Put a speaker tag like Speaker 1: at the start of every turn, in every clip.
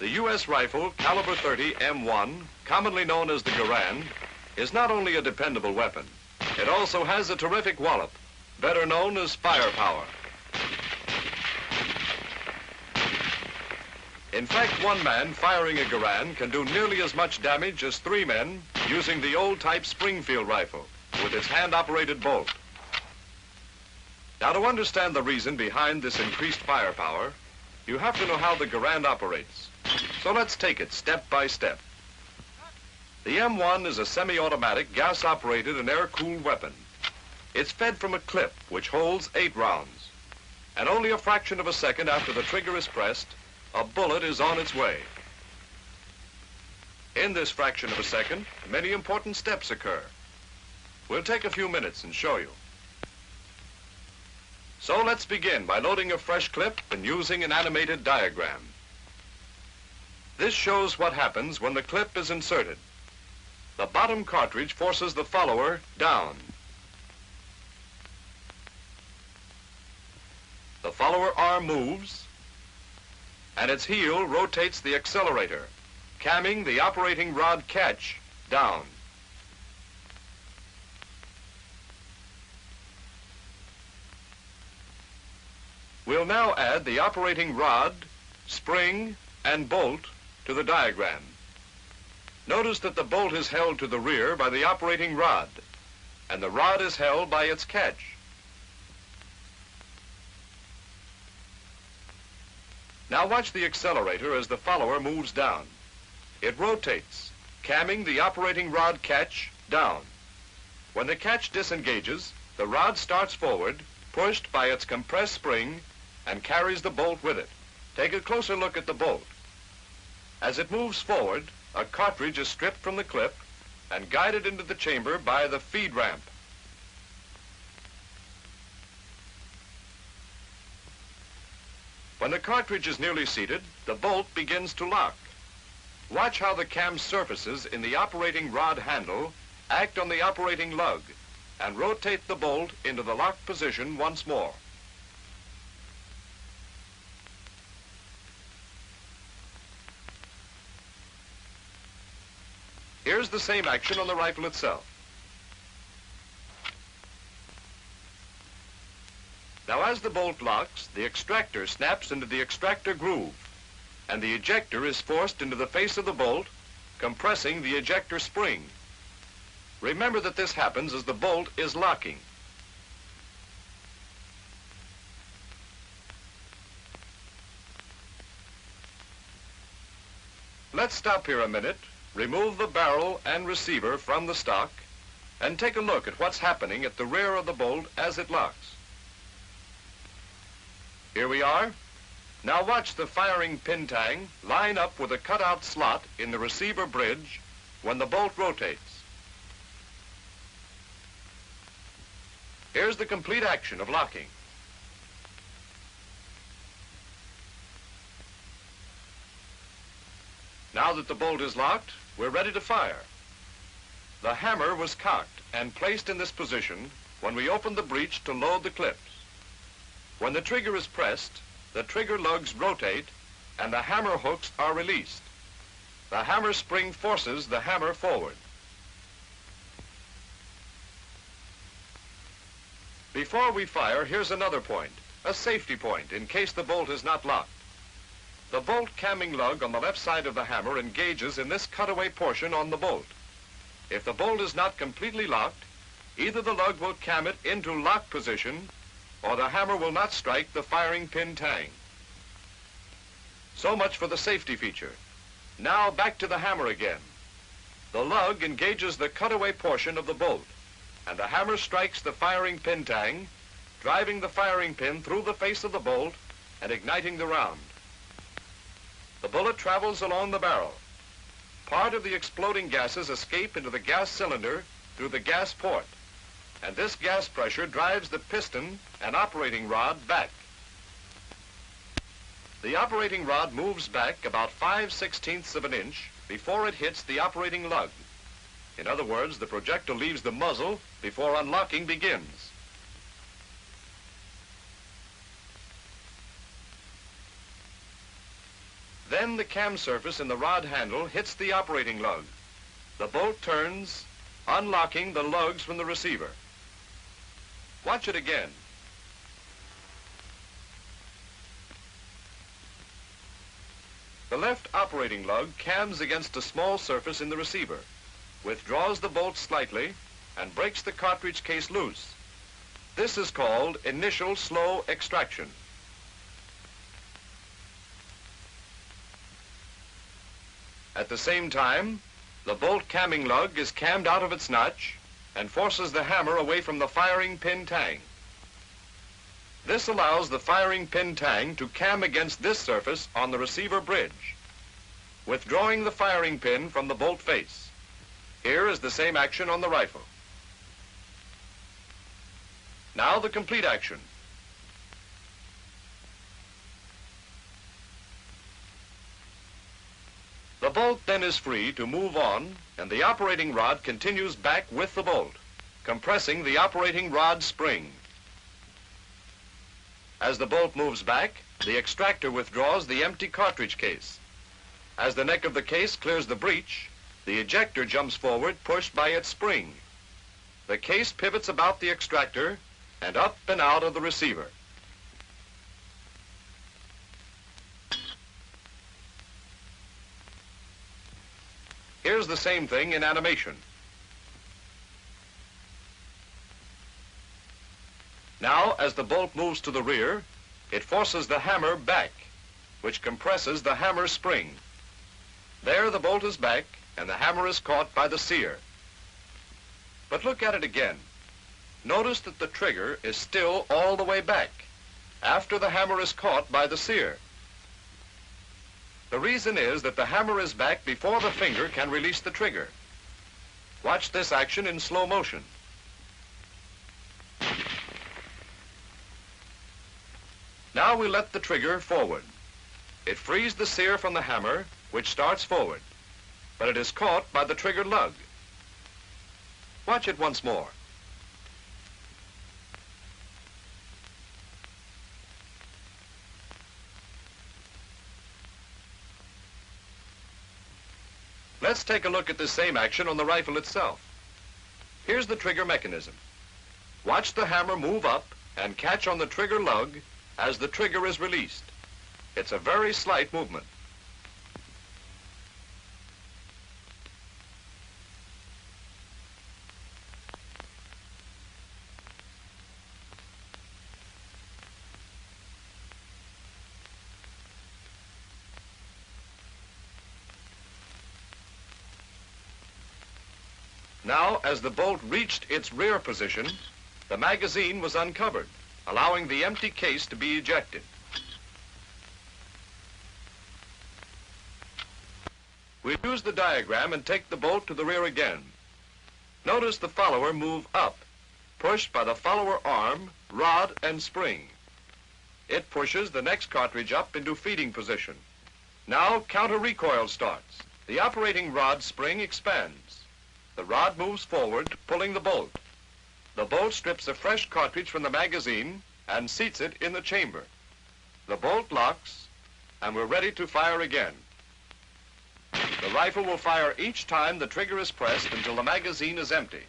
Speaker 1: The U.S. rifle caliber 30 M1, commonly known as the Garand, is not only a dependable weapon, it also has a terrific wallop, better known as firepower. In fact, one man firing a Garand can do nearly as much damage as 3 men using the old-type Springfield rifle with its hand-operated bolt. Now, to understand the reason behind this increased firepower, you have to know how the Garand operates. So let's take it step by step. The M1 is a semi-automatic, gas-operated and air-cooled weapon. It's fed from a clip which holds 8 rounds. And only a fraction of a second after the trigger is pressed, a bullet is on its way. In this fraction of a second, many important steps occur. We'll take a few minutes and show you. So let's begin by loading a fresh clip and using an animated diagram. This shows what happens when the clip is inserted. The bottom cartridge forces the follower down. The follower arm moves, and its heel rotates the accelerator, camming the operating rod catch down. We'll now add the operating rod, spring, and bolt to the diagram. Notice that the bolt is held to the rear by the operating rod, and the rod is held by its catch. Now watch the accelerator as the follower moves down. It rotates, camming the operating rod catch down. When the catch disengages, the rod starts forward, pushed by its compressed spring, and carries the bolt with it. Take a closer look at the bolt. As it moves forward, a cartridge is stripped from the clip and guided into the chamber by the feed ramp. When the cartridge is nearly seated, the bolt begins to lock. Watch how the cam surfaces in the operating rod handle act on the operating lug and rotate the bolt into the locked position once more. Here's the same action on the rifle itself. Now, as the bolt locks, the extractor snaps into the extractor groove, and the ejector is forced into the face of the bolt, compressing the ejector spring. Remember that this happens as the bolt is locking. Let's stop here a minute, remove the barrel and receiver from the stock, and take a look at what's happening at the rear of the bolt as it locks. Here we are. Now watch the firing pin tang line up with a cutout slot in the receiver bridge when the bolt rotates. Here's the complete action of locking. Now that the bolt is locked, we're ready to fire. The hammer was cocked and placed in this position when we opened the breech to load the clips. When the trigger is pressed, the trigger lugs rotate and the hammer hooks are released. The hammer spring forces the hammer forward. Before we fire, here's another point, a safety point in case the bolt is not locked. The bolt camming lug on the left side of the hammer engages in this cutaway portion on the bolt. If the bolt is not completely locked, either the lug will cam it into lock position or the hammer will not strike the firing pin tang. So much for the safety feature. Now back to the hammer again. The lug engages the cutaway portion of the bolt, and the hammer strikes the firing pin tang, driving the firing pin through the face of the bolt and igniting the round. The bullet travels along the barrel. Part of the exploding gases escape into the gas cylinder through the gas port, and this gas pressure drives the piston and operating rod back. The operating rod moves back about 5/16 of an inch before it hits the operating lug. In other words, the projectile leaves the muzzle before unlocking begins. Then the cam surface in the rod handle hits the operating lug. The bolt turns, unlocking the lugs from the receiver. Watch it again. The left operating lug cams against a small surface in the receiver, withdraws the bolt slightly, and breaks the cartridge case loose. This is called initial slow extraction. At the same time, the bolt camming lug is cammed out of its notch and forces the hammer away from the firing pin tang. This allows the firing pin tang to cam against this surface on the receiver bridge, withdrawing the firing pin from the bolt face. Here is the same action on the rifle. Now the complete action. The bolt then is free to move on, and the operating rod continues back with the bolt, compressing the operating rod spring. As the bolt moves back, the extractor withdraws the empty cartridge case. As the neck of the case clears the breech, the ejector jumps forward, pushed by its spring. The case pivots about the extractor and up and out of the receiver. Here's the same thing in animation. Now, as the bolt moves to the rear, it forces the hammer back, which compresses the hammer spring. There the bolt is back, and the hammer is caught by the sear. But look at it again. Notice that the trigger is still all the way back, after the hammer is caught by the sear. The reason is that the hammer is back before the finger can release the trigger. Watch this action in slow motion. Now we let the trigger forward. It frees the sear from the hammer, which starts forward, but it is caught by the trigger lug. Watch it once more. Let's take a look at the same action on the rifle itself. Here's the trigger mechanism. Watch the hammer move up and catch on the trigger lug as the trigger is released. It's a very slight movement. Now, as the bolt reached its rear position, the magazine was uncovered, allowing the empty case to be ejected. We use the diagram and take the bolt to the rear again. Notice the follower move up, pushed by the follower arm, rod, and spring. It pushes the next cartridge up into feeding position. Now counter recoil starts. The operating rod spring expands. The rod moves forward, pulling the bolt. The bolt strips a fresh cartridge from the magazine and seats it in the chamber. The bolt locks, and we're ready to fire again. The rifle will fire each time the trigger is pressed until the magazine is empty.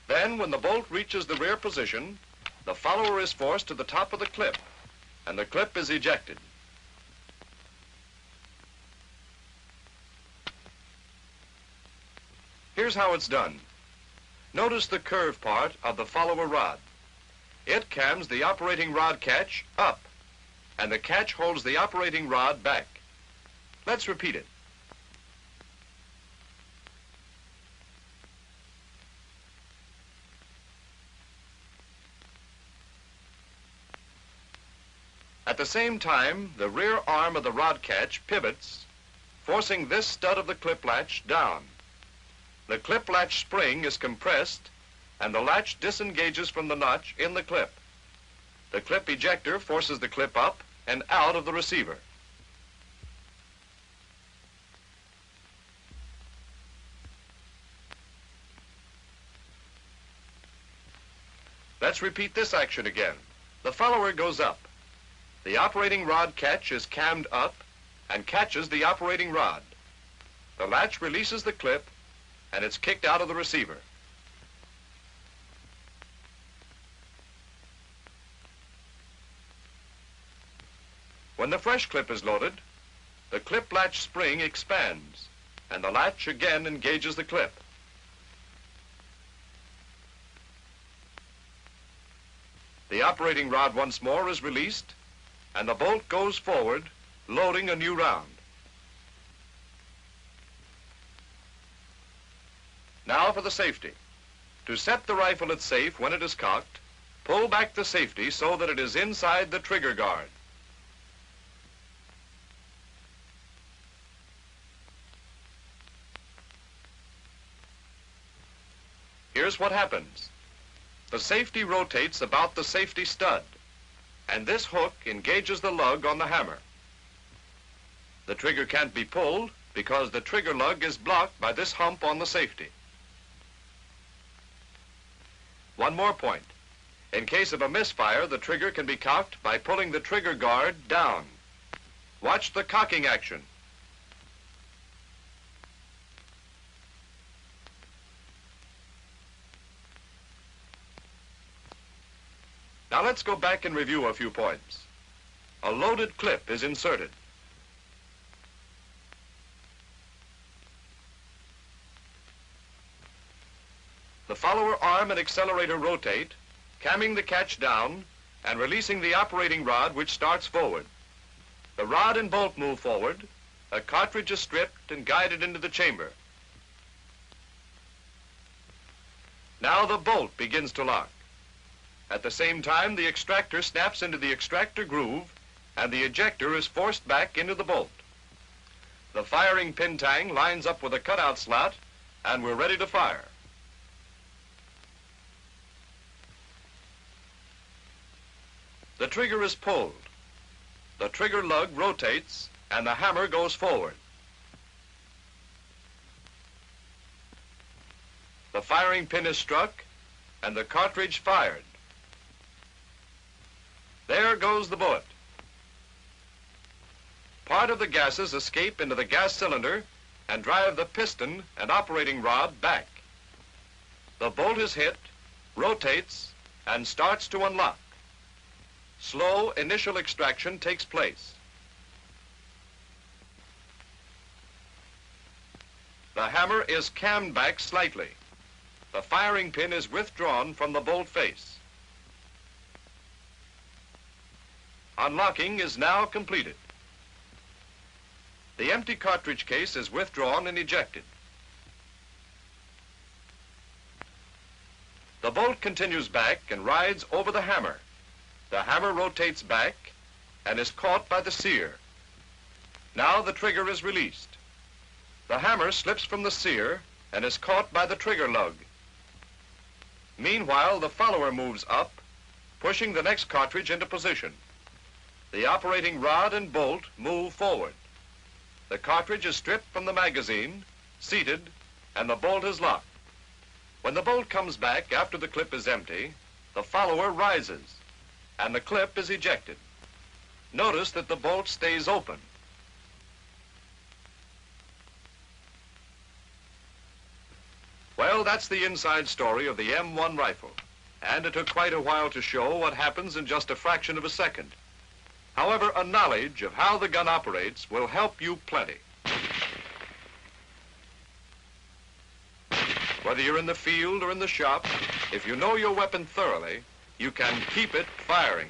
Speaker 1: Then, when the bolt reaches the rear position, the follower is forced to the top of the clip, and the clip is ejected. Here's how it's done. Notice the curved part of the follower rod. It cams the operating rod catch up, and the catch holds the operating rod back. Let's repeat it. At the same time, the rear arm of the rod catch pivots, forcing this stud of the clip latch down. The clip latch spring is compressed, and the latch disengages from the notch in the clip. The clip ejector forces the clip up and out of the receiver. Let's repeat this action again. The follower goes up. The operating rod catch is cammed up and catches the operating rod. The latch releases the clip and it's kicked out of the receiver. When the fresh clip is loaded, the clip latch spring expands and the latch again engages the clip. The operating rod once more is released and the bolt goes forward, loading a new round. Now for the safety. To set the rifle at safe when it is cocked, pull back the safety so that it is inside the trigger guard. Here's what happens. The safety rotates about the safety stud, and this hook engages the lug on the hammer. The trigger can't be pulled because the trigger lug is blocked by this hump on the safety. One more point. In case of a misfire, the trigger can be cocked by pulling the trigger guard down. Watch the cocking action. Now let's go back and review a few points. A loaded clip is inserted. The follower arm and accelerator rotate, camming the catch down and releasing the operating rod, which starts forward. The rod and bolt move forward. A cartridge is stripped and guided into the chamber. Now the bolt begins to lock. At the same time, the extractor snaps into the extractor groove and the ejector is forced back into the bolt. The firing pin tang lines up with a cutout slot and we're ready to fire. The trigger is pulled. The trigger lug rotates and the hammer goes forward. The firing pin is struck and the cartridge fired. There goes the bullet. Part of the gases escape into the gas cylinder and drive the piston and operating rod back. The bolt is hit, rotates, and starts to unlock. Slow initial extraction takes place. The hammer is cammed back slightly. The firing pin is withdrawn from the bolt face. Unlocking is now completed. The empty cartridge case is withdrawn and ejected. The bolt continues back and rides over the hammer. The hammer rotates back and is caught by the sear. Now the trigger is released. The hammer slips from the sear and is caught by the trigger lug. Meanwhile, the follower moves up, pushing the next cartridge into position. The operating rod and bolt move forward. The cartridge is stripped from the magazine, seated, and the bolt is locked. When the bolt comes back after the clip is empty, the follower rises, and the clip is ejected. Notice that the bolt stays open. Well, that's the inside story of the M1 rifle, and it took quite a while to show what happens in just a fraction of a second. However, a knowledge of how the gun operates will help you plenty. Whether you're in the field or in the shop, if you know your weapon thoroughly, you can keep it firing.